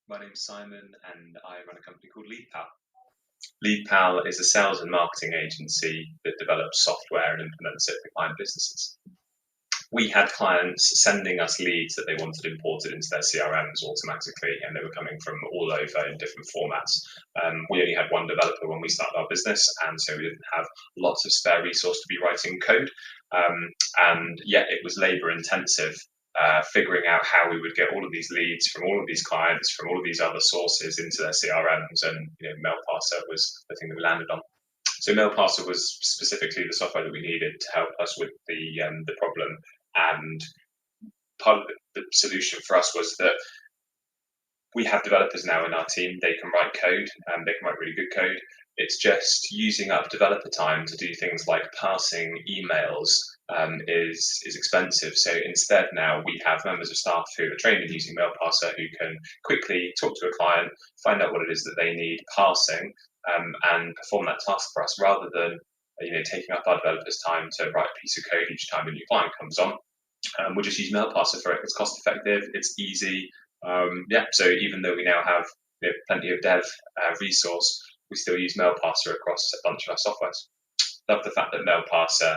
My name's Simon, and I run a company called LeadPal. LeadPal is a sales and marketing agency that develops software and implements it for client businesses. We had clients sending us leads that they wanted imported into their CRMs automatically, and they were coming from all over in different formats. We only had one developer when we started our business, and so we didn't have lots of spare resource to be writing code. And yet it was labor intensive figuring out how we would get all of these leads from all of these clients, from all of these other sources into their CRMs, and Mailparser was the thing that we landed on. So Mailparser was specifically the software that we needed to help us with the problem. And part of the solution for us was that we have developers now in our team. They can write code, and they can write really good code. It's just using up developer time to do things like parsing emails is expensive. So instead now we have members of staff who are trained in using Mailparser who can quickly talk to a client, find out what it is that they need parsing, and perform that task for us rather than taking up our developers' time to write a piece of code each time a new client comes on. We'll just use Mailparser for it. It's cost effective, it's easy. So even though we now have plenty of dev resource, we still use Mailparser across a bunch of our softwares. Love the fact that Mailparser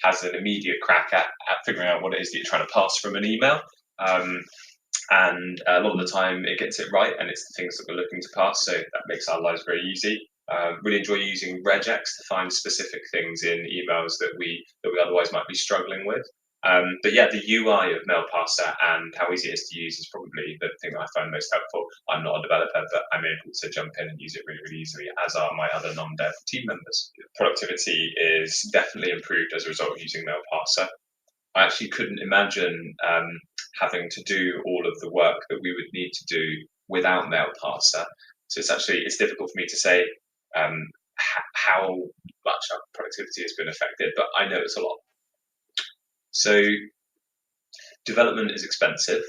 has an immediate crack at figuring out what it is that you're trying to pass from an email. And a lot of the time it gets it right, and it's the things that we're looking to pass, so that makes our lives very easy. Really enjoy using regex to find specific things in emails that we otherwise might be struggling with. But yeah, the UI of Mailparser and how easy it is to use is probably the thing that I find most helpful. I'm not a developer, but I'm able to jump in and use it really, really easily, as are my other non-dev team members. Productivity is definitely improved as a result of using Mailparser. I actually couldn't imagine having to do all of the work that we would need to do without Mailparser. So it's difficult for me to say how much our productivity has been affected, but I know it's a lot. So development is expensive,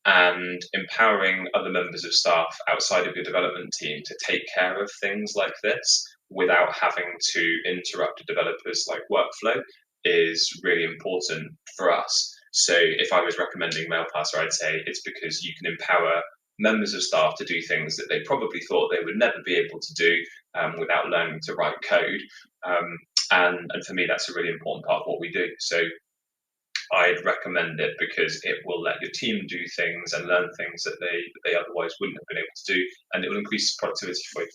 and empowering other members of staff outside of your development team to take care of things like this without having to interrupt a developer's workflow is really important for us. So if I was recommending Mailparser, I'd say it's because you can empower members of staff to do things that they probably thought they would never be able to do without learning to write code. And for me, that's a really important part of what we do. So I'd recommend it because it will let your team do things and learn things that they otherwise wouldn't have been able to do, and it will increase productivity for you.